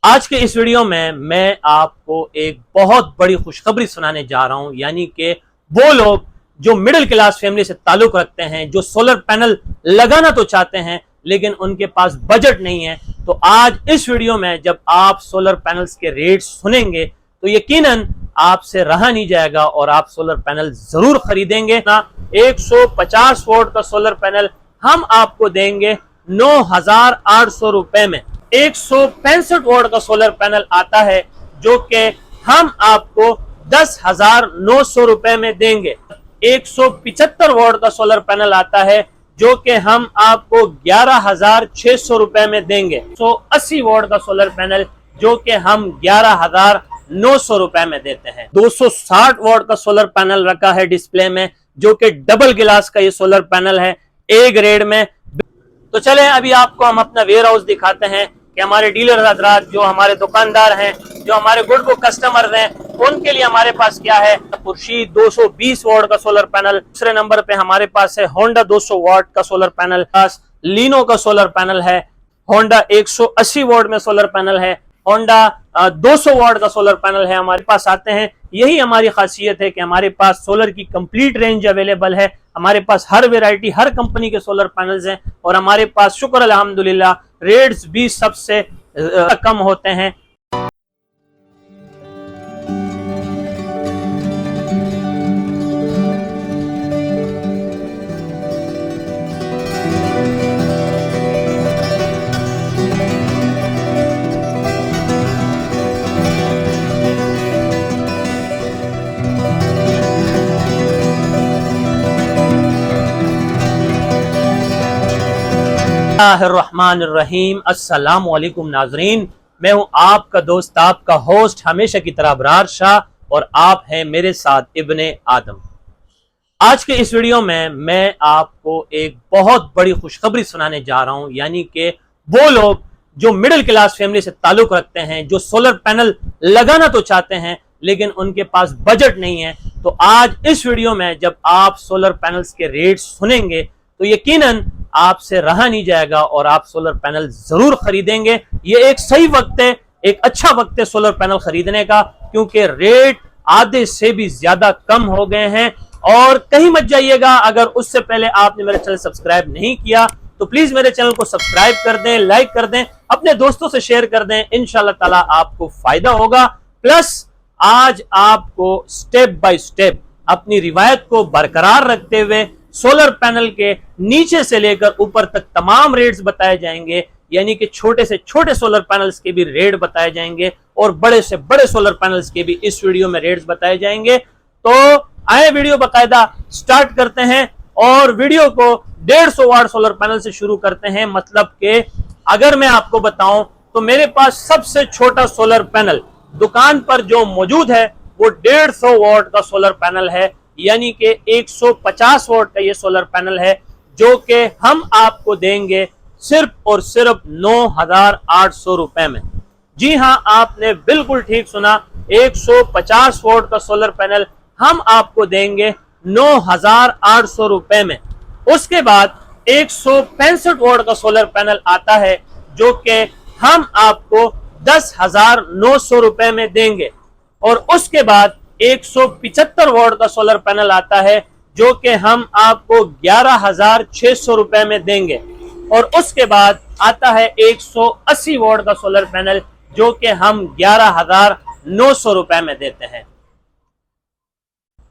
आज के इस वीडियो में मैं आपको एक बहुत बड़ी खुशखबरी सुनाने जा रहा हूं, यानी कि वो लोग जो मिडिल क्लास फैमिली से ताल्लुक रखते हैं, जो सोलर पैनल लगाना तो चाहते हैं लेकिन उनके पास बजट नहीं है। तो आज इस वीडियो में जब आप सोलर पैनल्स के रेट सुनेंगे तो यकीनन आपसे रहा नहीं जाएगा और आप सोलर पैनल जरूर खरीदेंगे ना। 150 वोल्ट का सोलर पैनल हम आपको देंगे 9,800 रुपए में। 165 वोल्ट का सोलर पैनल आता है जो कि हम आपको 10,900 रुपए में देंगे। 175 वोल्ट का सोलर पैनल आता है जो कि हम आपको 11,600 रुपए में देंगे। 180 वोल्ट का सोलर पैनल जो कि हम 11,900 रुपए में देते हैं। 260 वोल्ट का सोलर पैनल रखा है डिस्प्ले में, जो कि डबल गिलास का ये सोलर पैनल है, ए ग्रेड में। तो चले अभी आपको हम अपना वेयर हाउस दिखाते हैं कि हमारे डीलर हजरात, जो हमारे दुकानदार हैं, जो हमारे गुड बुक कस्टमर हैं, उनके लिए हमारे पास क्या है। खुर्शीद 220 वॉट का सोलर पैनल। दूसरे नंबर पे हमारे पास है होंडा 200 वॉट का सोलर पैनल, पास लीनो का सोलर पैनल है, होंडा 180 वॉट में सोलर पैनल है, होंडा 200 वॉट का सोलर पैनल है हमारे पास आते हैं। यही हमारी खासियत है कि हमारे पास सोलर की कंप्लीट रेंज अवेलेबल है। हमारे पास हर वैरायटी, हर कंपनी के सोलर पैनल्स हैं और हमारे पास शुक्र अल्हम्दुलिल्लाह रेट्स भी सबसे कम होते हैं। बिस्मिल्लाहिर्रहमानिर्रहीम। अस्सलामु अलैकुम नाजरीन, मैं हूं आपका दोस्त, आपका होस्ट हमेशा की तरह अबरार शाह, और आप हैं मेरे साथ इब्ने आदम। आज के इस वीडियो में मैं आपको एक बहुत बड़ी खुशखबरी सुनाने जा रहा हूं, यानी कि वो लोग जो मिडिल क्लास फैमिली से ताल्लुक रखते हैं, जो सोलर पैनल लगाना तो चाहते हैं लेकिन उनके पास बजट नहीं है। तो आज इस वीडियो में जब आप सोलर पैनल्स के रेट सुनेंगे तो यकीनन आपसे रहा नहीं जाएगा और आप सोलर पैनल जरूर खरीदेंगे। ये एक सही वक्त है, एक अच्छा वक्त है सोलर पैनल खरीदने का, क्योंकि रेट आधे से भी ज्यादा कम हो गए हैं। और कहीं मत जाइएगा, अगर उससे पहले आपने मेरा चैनल सब्सक्राइब नहीं किया तो प्लीज मेरे चैनल को सब्सक्राइब कर दें, लाइक कर दें, अपने दोस्तों से शेयर कर दें। इंशाल्लाह ताला आपको फायदा होगा। प्लस आज आपको स्टेप बाय स्टेप अपनी रिवायत को बरकरार रखते हुए सोलर पैनल के नीचे से लेकर ऊपर तक तमाम रेट्स बताए जाएंगे, यानी कि छोटे से छोटे सोलर पैनल्स के भी रेट बताए जाएंगे और बड़े से बड़े सोलर पैनल्स के भी इस वीडियो में रेट्स बताए जाएंगे। तो आए वीडियो बाकायदा स्टार्ट करते हैं और वीडियो को 150 वाट सोलर पैनल से शुरू करते हैं। मतलब कि अगर मैं आपको बताऊं तो मेरे पास सबसे छोटा सोलर पैनल दुकान पर जो मौजूद है वो 150 वाट का सोलर पैनल है, यानी कि 150 वोल्ट का ये सोलर पैनल है, जो कि हम आपको देंगे सिर्फ और सिर्फ 9,800 रुपए में। जी हां, आपने बिल्कुल ठीक सुना, 150 वोल्ट का सोलर पैनल हम आपको देंगे 9,800 रुपए में। उसके बाद 165 वोल्ट का सोलर पैनल आता है जो कि हम आपको 10,900 रुपए में देंगे। और उसके बाद 175 वोल्ट का सोलर पैनल आता है जो कि हम आपको 11,600 रुपए में देंगे। और उसके बाद आता है 180 वोल्ट का सोलर पैनल जो कि हम 11,900 रुपए में देते हैं।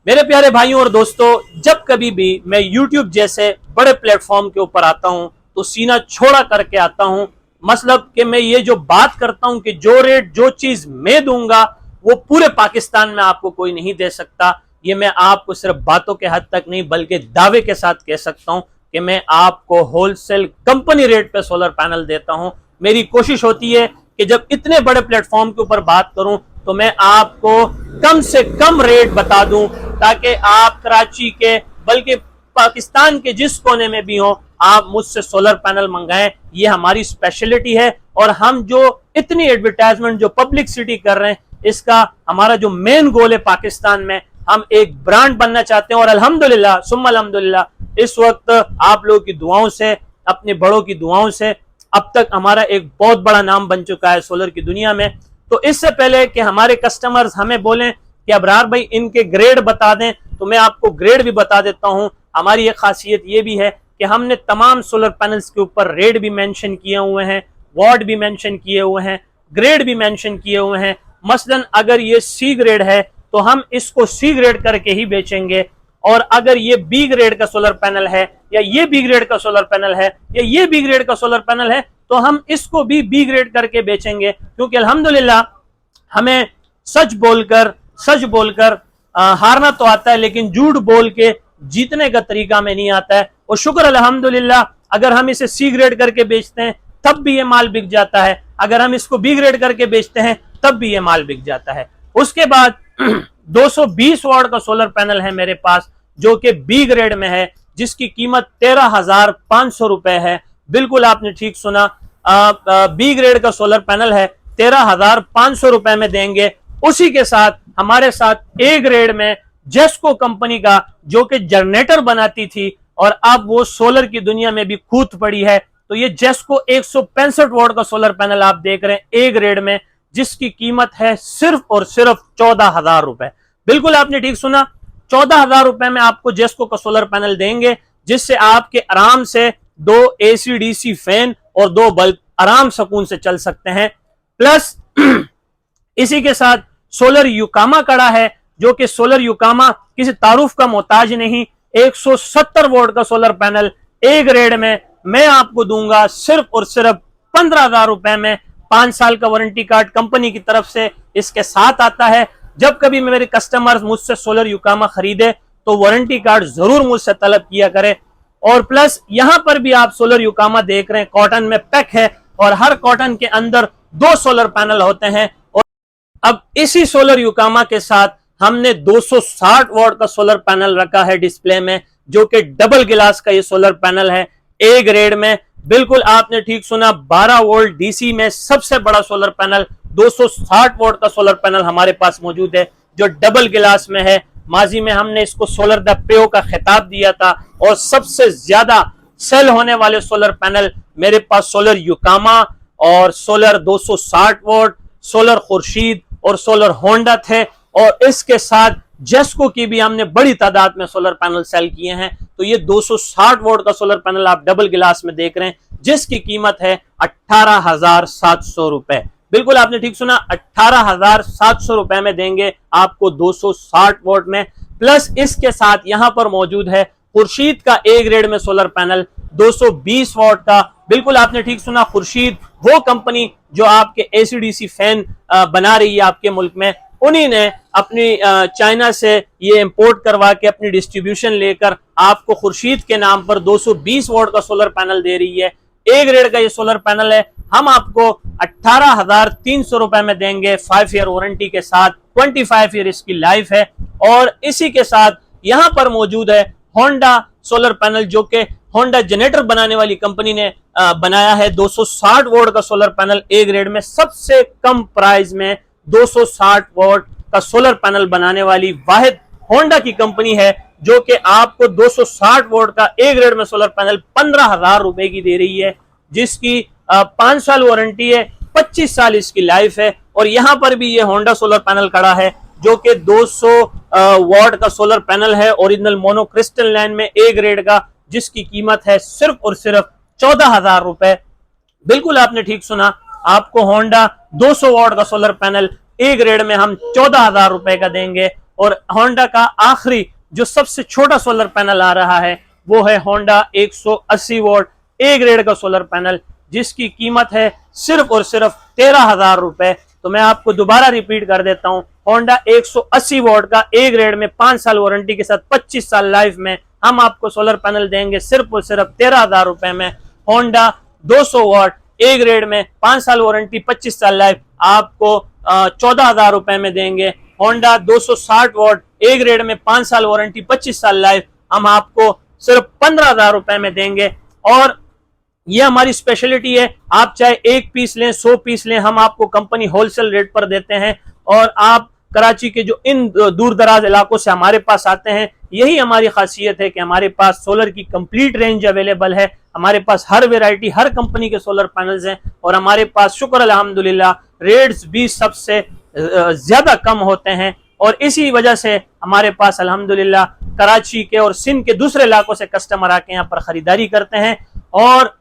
मेरे प्यारे भाइयों और दोस्तों, जब कभी भी मैं YouTube जैसे बड़े प्लेटफॉर्म के ऊपर आता हूं तो सीना छोड़ा करके आता हूं। मतलब कि मैं ये जो बात करता हूं कि जो रेट, जो चीज मैं दूंगा वो पूरे पाकिस्तान में आपको कोई नहीं दे सकता। ये मैं आपको सिर्फ बातों के हद तक नहीं बल्कि दावे के साथ कह सकता हूं कि मैं आपको होलसेल कंपनी रेट पे सोलर पैनल देता हूं। मेरी कोशिश होती है कि जब इतने बड़े प्लेटफॉर्म के ऊपर बात करूं तो मैं आपको कम से कम रेट बता दूं, ताकि आप कराची के बल्कि पाकिस्तान के जिस कोने में भी हो आप मुझसे सोलर पैनल मंगाएं। ये हमारी स्पेशलिटी है और हम जो इतनी एडवर्टाइजमेंट, जो पब्लिसिटी कर रहे हैं, इसका हमारा जो मेन गोल है पाकिस्तान में, हम एक ब्रांड बनना चाहते हैं। और अल्हम्दुलिल्लाह सुम्मा अल्हम्दुलिल्लाह इस वक्त आप लोगों की दुआओं से, अपने बड़ों की दुआओं से अब तक हमारा एक बहुत बड़ा नाम बन चुका है सोलर की दुनिया में। तो इससे पहले कि हमारे कस्टमर्स हमें बोलें कि अबरार भाई इनके ग्रेड बता दें, तो मैं आपको ग्रेड भी बता देता हूं। हमारी एक खासियत ये भी है कि हमने तमाम सोलर पैनल्स के ऊपर रेट भी मेंशन किए हुए हैं, वाट भी मेंशन किए हुए हैं, ग्रेड भी मेंशन किए हुए हैं। मसलन अगर ये सी ग्रेड है तो हम इसको सी ग्रेड करके ही बेचेंगे, और अगर ये बी ग्रेड का सोलर पैनल है या ये बी ग्रेड का सोलर पैनल है या ये बी ग्रेड का सोलर पैनल है तो हम इसको भी बी ग्रेड करके बेचेंगे। क्योंकि अल्हम्दुलिल्लाह हमें सच बोलकर हारना तो आता है, लेकिन झूठ बोल के जीतने का तरीका में नहीं आता है। और शुक्र अल्हम्दुलिल्लाह, अगर हम इसे सी ग्रेड करके बेचते हैं तब भी ये माल बिक जाता है, अगर हम इसको बी ग्रेड करके बेचते हैं तब भी ये माल बिक जाता है। उसके बाद 220 वाट का सोलर पैनल है मेरे पास जो कि बी ग्रेड में है, जिसकी कीमत 13,500 रुपए है। बिल्कुल आपने ठीक सुना, बी ग्रेड का सोलर पैनल है, 13,500 रुपए में देंगे। उसी के साथ हमारे साथ ए ग्रेड में जेस्को कंपनी का, जो कि जनरेटर बनाती थी और अब वो सोलर की दुनिया में भी कूद पड़ी है, तो ये जेस्को 165 वाट का सोलर पैनल आप देख रहे हैं ए ग्रेड में, जिसकी कीमत है सिर्फ और सिर्फ 14,000 रुपए। बिल्कुल आपने ठीक सुना, 14,000 रुपए में आपको जेस्को का सोलर पैनल देंगे, जिससे आपके आराम से 2 AC/DC फैन और 2 बल्ब आराम सुकून से चल सकते हैं। प्लस इसी के साथ सोलर युकामा कड़ा है, जो कि सोलर युकामा किसी तारुफ का मोहताज नहीं। 170 वोल्ट का सोलर पैनल ए ग्रेड में मैं आपको दूंगा सिर्फ और सिर्फ 15,000 रुपए में। 5 साल का वारंटी कार्ड कंपनी की तरफ से इसके साथ आता है। जब कभी मेरे कस्टमर्स मुझसे सोलर युकामा खरीदे तो वारंटी कार्ड जरूर मुझसे तलब किया करें। और प्लस यहां पर भी आप सोलर युकामा देख रहे हैं, कॉटन में पैक है और हर कॉटन के अंदर 2 सोलर पैनल होते हैं। और अब इसी सोलर युकामा के साथ हमने 260 वाट का सोलर पैनल रखा है डिस्प्ले में, जो कि डबल गिलास का ये सोलर पैनल है ए ग्रेड में। बिल्कुल आपने ठीक सुना, 12 वोल्ट डीसी में सबसे बड़ा सोलर पैनल 260 वाट का सोलर पैनल हमारे पास मौजूद है, जो डबल गिलास में है। माजी में हमने इसको सोलर द पेओ का खिताब दिया था, और सबसे ज्यादा सेल होने वाले सोलर पैनल मेरे पास सोलर युकामा और सोलर 260 वाट, सोलर खुर्शीद और सोलर होंडा थे। और इसके साथ जेस्को की भी हमने बड़ी तादाद में सोलर पैनल सेल किए हैं। तो ये 260 वोल्ट का सोलर पैनल आप डबल गिलास में देख रहे हैं, जिसकी कीमत है 18,700 रुपए। बिल्कुल आपने ठीक सुना, 18,700 रुपए में देंगे आपको 260 वोल्ट में। प्लस इसके साथ यहां पर मौजूद है खुर्शीद का ए ग्रेड में सोलर पैनल 220 वोल्ट का। बिल्कुल आपने ठीक सुना, खुर्शीद वो कंपनी जो आपके AC/DC फैन बना रही है आपके मुल्क में, उन्हीं ने अपनी चाइना से ये इंपोर्ट करवा के अपनी डिस्ट्रीब्यूशन लेकर आपको खुर्शीद के नाम पर 220 वोल्ट का सोलर पैनल दे रही है। ए ग्रेड का ये सोलर पैनल है, हम आपको 18,300 रुपए में देंगे 5 ईयर वारंटी के साथ। 25 ईयर इसकी लाइफ है। और इसी के साथ यहां पर मौजूद है होंडा सोलर पैनल, जो कि होंडा जनरेटर बनाने वाली कंपनी ने बनाया है। 260 वोल्ट का सोलर पैनल ए ग्रेड में, सबसे कम प्राइस में 260 वोल्ट का सोलर पैनल बनाने वाली वाहिद होंडा की कंपनी है, जो कि आपको 260 वोल्ट का ए ग्रेड में सोलर पैनल 15,000 रुपए की दे रही है, जिसकी 5 साल वारंटी है, 25 साल इसकी लाइफ है। और यहां पर भी ये होंडा सोलर पैनल खड़ा है, जो कि 200 वॉट का सोलर पैनल है, ओरिजिनल मोनोक्रिस्टल लाइन में ए ग्रेड का, जिसकी कीमत है सिर्फ और सिर्फ 14,000 रुपए। बिल्कुल आपने ठीक सुना, आपको होंडा 200 वॉट का सोलर पैनल ए ग्रेड में हम 14,000 रुपए का देंगे। और होंडा का आखिरी जो सबसे छोटा सोलर पैनल आ रहा है वो है होंडा 180 वॉट ए ग्रेड का सोलर पैनल, जिसकी कीमत है सिर्फ और सिर्फ 13,000 रुपए। तो मैं आपको दोबारा रिपीट कर देता हूं, होंडा 180 वॉट का ए ग्रेड में 5 साल वारंटी के साथ 25 साल लाइफ में हम आपको सोलर पैनल देंगे सिर्फ और सिर्फ 13,000 रुपए में। होंडा 200 वॉट ए ग्रेड में 5 साल वारंटी 25 साल लाइफ आपको 14,000 रुपए में देंगे। होंडा 260 वॉट ए ग्रेड में 5 साल वारंटी 25 साल लाइफ हम आपको सिर्फ 15,000 रुपए में देंगे। और ये हमारी स्पेशलिटी है, आप चाहे 1 पीस लें 100 पीस लें, हम आपको कंपनी होलसेल रेट पर देते हैं। और आप कराची के जो इन दूर दराज इलाकों से हमारे पास आते हैं, यही हमारी खासियत है कि हमारे पास सोलर की कंप्लीट रेंज अवेलेबल है। हमारे पास हर वैरायटी, हर कंपनी के सोलर पैनल्स हैं और हमारे पास शुक्र अल्हम्दुलिल्लाह रेट्स भी सबसे ज्यादा कम होते हैं। और इसी वजह से हमारे पास अल्हम्दुलिल्लाह कराची के और सिंध के दूसरे इलाकों से कस्टमर आके यहाँ पर खरीदारी करते हैं। और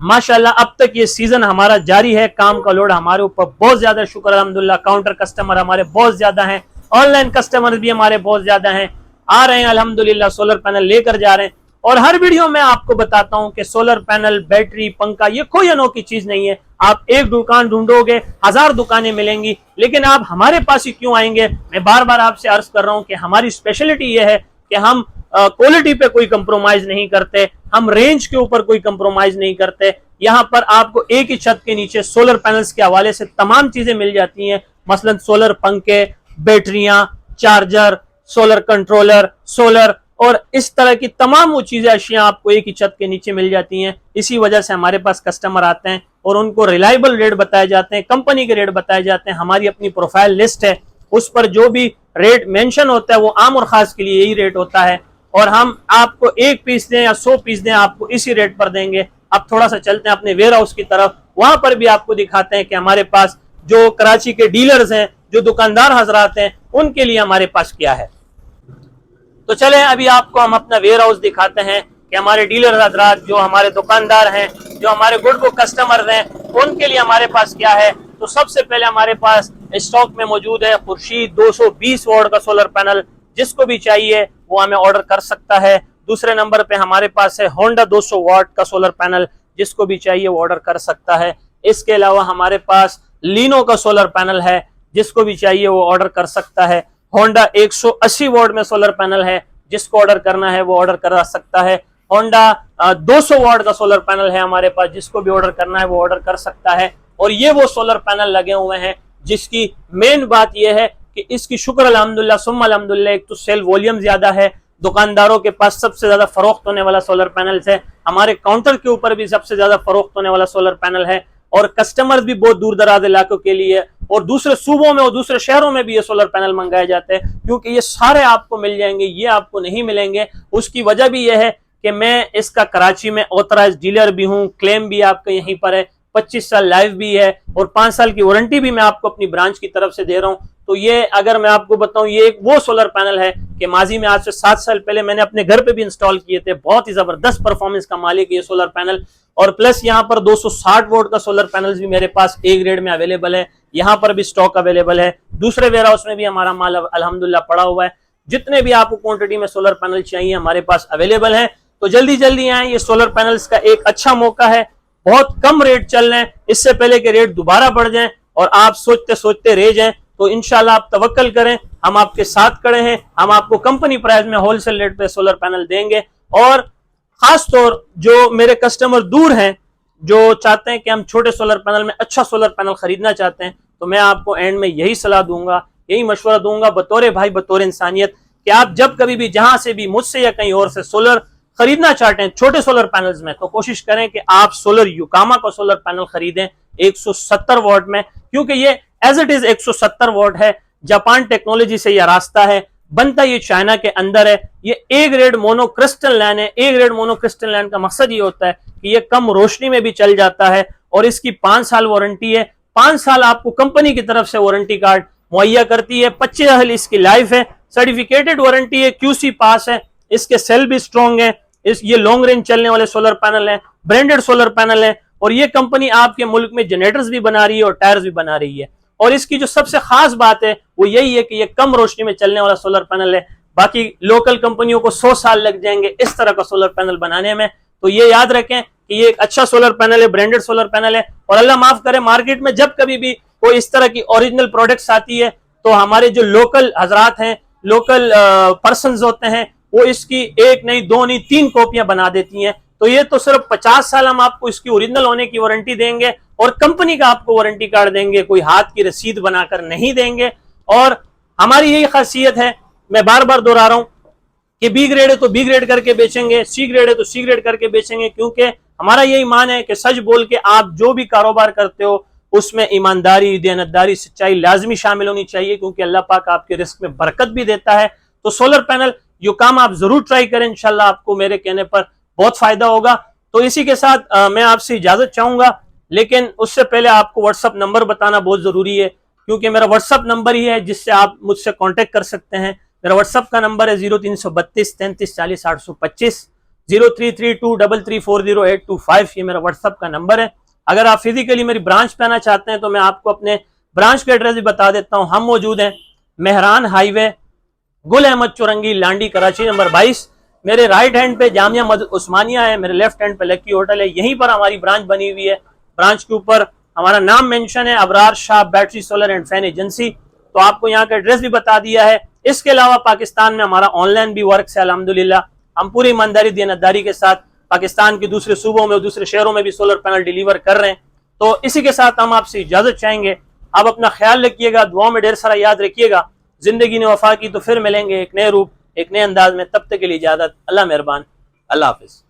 माशाल्लाह अब तक ये सीजन हमारा जारी है, काम का लोड हमारे ऊपर बहुत ज्यादा, शुक्र अल्हम्दुलिल्लाह। काउंटर कस्टमर हमारे बहुत ज्यादा हैं, ऑनलाइन कस्टमर भी हमारे बहुत ज्यादा हैं, आ रहे हैं अल्हम्दुलिल्लाह, सोलर पैनल लेकर जा रहे हैं। और हर वीडियो में आपको बताता हूं कि सोलर पैनल, बैटरी, पंखा ये कोई अनोखी चीज नहीं है। आप एक दुकान ढूंढोगे, 1000 दुकानें मिलेंगी, लेकिन आप हमारे पास ही क्यों आएंगे? मैं बार बार आपसे अर्ज कर रहा हूं कि हमारी स्पेशलिटी ये है कि हम क्वालिटी पे कोई कंप्रोमाइज नहीं करते, हम रेंज के ऊपर कोई कंप्रोमाइज नहीं करते। यहाँ पर आपको एक ही छत के नीचे सोलर पैनल्स के हवाले से तमाम चीजें मिल जाती हैं, मसलन सोलर पंखे, बैटरियां, चार्जर, सोलर कंट्रोलर, सोलर और इस तरह की तमाम वो चीजें, अशिया आपको एक ही छत के नीचे मिल जाती हैं। इसी वजह से हमारे पास कस्टमर आते हैं और उनको रिलायबल रेट बताए जाते हैं, कंपनी के रेट बताए जाते हैं। हमारी अपनी प्रोफाइल लिस्ट है, उस पर जो भी रेट मेंशन होता है वो आम और खास के लिए यही रेट होता है। और हम आपको 1 पीस दें या 100 पीस दें, आपको इसी रेट पर देंगे। अब थोड़ा सा चलते हैं अपने वेयर हाउस की तरफ, वहां पर भी आपको दिखाते हैं कि हमारे पास जो कराची के डीलर्स हैं, जो दुकानदार हजरात हैं, उनके लिए हमारे पास क्या है। तो चले अभी आपको हम अपना वेयर हाउस दिखाते हैं कि हमारे डीलर हजरात, जो हमारे दुकानदार हैं, जो हमारे गुड बुक कस्टमर हैं, उनके लिए हमारे पास क्या है। तो सबसे पहले हमारे पास स्टॉक में मौजूद है खुर्शीद 220 वॉट का सोलर पैनल, जिसको भी चाहिए वो हमें ऑर्डर कर सकता है। दूसरे नंबर पे हमारे पास है होंडा 200 वाट का सोलर पैनल, जिसको भी चाहिए वो ऑर्डर कर सकता है। इसके अलावा हमारे पास लीनो का सोलर पैनल है, जिसको भी चाहिए वो ऑर्डर कर सकता है। होंडा 180 वाट में सोलर पैनल है, जिसको ऑर्डर करना है वो ऑर्डर कर सकता है। होंडा 200 वाट का सोलर पैनल है हमारे पास, जिसको भी ऑर्डर करना है वो ऑर्डर कर सकता है। और ये वो सोलर पैनल लगे हुए हैं जिसकी मेन बात यह है कि इसकी शुक्र अल्हम्दुलिल्लाह सुम्मा अल्हम्दुलिल्लाह, एक तो सेल वॉल्यूम ज्यादा है, दुकानदारों के पास सबसे ज्यादा फरोख्त होने वाला सोलर पैनल है, हमारे काउंटर के ऊपर भी सबसे ज्यादा फरोख्त होने वाला सोलर पैनल है। और कस्टमर्स भी बहुत दूर दराज इलाकों के लिए और दूसरे सूबों में और दूसरे शहरों में भी ये सोलर पैनल मंगाए जाते हैं, क्योंकि ये सारे आपको मिल जाएंगे, ये आपको नहीं मिलेंगे। उसकी वजह भी यह है कि मैं इसका कराची में ऑथराइज डीलर भी हूँ, क्लेम भी आपका यहीं पर है, 25 साल लाइफ भी है और 5 साल की वारंटी भी मैं आपको अपनी ब्रांच की तरफ से दे रहा हूँ। तो ये अगर मैं आपको बताऊं, ये एक वो सोलर पैनल है कि माजी में आज से 7 साल पहले मैंने अपने घर पे भी इंस्टॉल किए थे। बहुत ही जबरदस्त परफॉर्मेंस का मालिक है ये सोलर पैनल। और प्लस यहाँ पर 260 वोल्ट का सोलर पैनल भी मेरे पास ए ग्रेड में अवेलेबल है, यहाँ पर भी स्टॉक अवेलेबल है। दूसरे वेयर हाउस में भी हमारा माल अल्हम्दुलिल्लाह पड़ा हुआ है। जितने भी आपको क्वांटिटी में सोलर पैनल चाहिए हमारे पास अवेलेबल है, तो जल्दी जल्दी आए। ये सोलर पैनल्स का एक अच्छा मौका है, बहुत कम रेट चल रहे हैं, इससे पहले के रेट दोबारा बढ़ जाएं और आप सोचते सोचते रह जाएं, तो इंशाल्लाह आप तवक्कल करें, हम आपके साथ खड़े हैं। हम आपको कंपनी प्राइस में होलसेल रेट पे सोलर पैनल देंगे। और खास तौर जो मेरे कस्टमर दूर हैं, जो चाहते हैं कि हम छोटे सोलर पैनल में अच्छा सोलर पैनल खरीदना चाहते हैं, तो मैं आपको एंड में यही सलाह दूंगा, यही मशवरा दूंगा बतौर भाई, बतौर इंसानियत, कि आप जब कभी भी जहां से भी मुझसे या कहीं और से सोलर खरीदना चाहते हैं छोटे सोलर पैनल्स में, तो कोशिश करें कि आप सोलर युकामा का सोलर पैनल खरीदें 170 वॉट में, क्योंकि ये एज इट इज 170 वॉट है। जापान टेक्नोलॉजी से यह रास्ता है, बनता ये चाइना के अंदर है। ये ए ग्रेड मोनोक्रिस्टल लैन है। ए ग्रेड मोनोक्रिस्टल लैन का मकसद ये होता है कि ये कम रोशनी में भी चल जाता है और इसकी 5 साल वारंटी है। 5 साल आपको कंपनी की तरफ से वारंटी कार्ड मुहैया करती है। 25 साल इसकी लाइफ है, सर्टिफिकेटेड वारंटी है, QC पास है, इसके सेल भी स्ट्रॉन्ग है। ये लॉन्ग रेंज चलने वाले सोलर पैनल है, ब्रांडेड सोलर पैनल है। और ये कंपनी आपके मुल्क में जनरेटर्स भी बना रही है और टायर्स भी बना रही है। और इसकी जो सबसे खास बात है वो यही है कि ये कम रोशनी में चलने वाला सोलर पैनल है। बाकी लोकल कंपनियों को 100 साल लग जाएंगे इस तरह का सोलर पैनल बनाने में। तो ये याद रखें कि ये एक अच्छा सोलर पैनल है, ब्रांडेड सोलर पैनल है। और अल्लाह माफ करे, मार्केट में जब कभी भी कोई इस तरह की ओरिजिनल प्रोडक्ट्स आती है, तो हमारे जो लोकल हजरात हैं, लोकल पर्संस होते हैं, वो इसकी 1 नहीं 2 नहीं 3 कॉपियां बना देती हैं। तो ये तो सिर्फ 50 साल हम आपको इसकी ओरिजिनल होने की वारंटी देंगे और कंपनी का आपको वारंटी कार्ड देंगे, कोई हाथ की रसीद बनाकर नहीं देंगे। और हमारी यही खासियत है, मैं बार बार दोहरा रहा हूं कि बी ग्रेड है तो बी ग्रेड करके बेचेंगे, सी ग्रेड है तो सी ग्रेड करके बेचेंगे, क्योंकि हमारा यही मान है कि सच बोल के आप जो भी कारोबार करते हो उसमें ईमानदारी, देनतदारी, सच्चाई लाजमी शामिल होनी चाहिए, क्योंकि अल्लाह पाक आपके रिस्क में बरकत भी देता है। तो सोलर पैनल ये काम आप जरूर ट्राई करें, इंशाल्लाह आपको मेरे कहने पर बहुत फायदा होगा। तो इसी के साथ मैं आपसे इजाजत चाहूंगा, लेकिन उससे पहले आपको व्हाट्सअप नंबर बताना बहुत जरूरी है, क्योंकि मेरा व्हाट्सअप नंबर ही है जिससे आप मुझसे कांटेक्ट कर सकते हैं। मेरा व्हाट्सअप का नंबर है 0332 33 40 825, 0332334085। ये मेरा व्हाट्सअप का नंबर है। अगर आप फिजिकली मेरी ब्रांच पे आना चाहते हैं तो मैं आपको अपने ब्रांच का एड्रेस भी बता देता हूं। हम मौजूद हैं मेहरान हाईवे, गुल अहमद चौरंगी, लांडी, कराची नंबर 22। मेरे राइट हैंड पे जामिया मस्जिद उस्मानिया है, मेरे लेफ्ट हैंड पे लकी होटल है। यहीं पर हमारी ब्रांच बनी हुई है। ब्रांच के ऊपर हमारा नाम मेंशन है, Abrar Shah battery solar and fan agency. तो आपको यहाँ का एड्रेस भी बता दिया है। इसके अलावा पाकिस्तान में हमारा ऑनलाइन भी वर्क है अल्हम्दुलिल्लाह। हम पूरी ईमानदारी, देनतदारी के साथ पाकिस्तान के दूसरे सूबों में, दूसरे शहरों में भी सोलर पैनल डिलीवर कर रहे हैं। तो इसी के साथ हम आपसे इजाजत चाहेंगे। आप अपना ख्याल रखिएगा, दुआओं में ढेर सारा याद रखिएगा। जिंदगी ने वफा की तो फिर मिलेंगे एक नए रूप, एक नए अंदाज में। तब तक के लिए इजाजत। अल्लाह मेहरबान। अल्लाह हाफिज।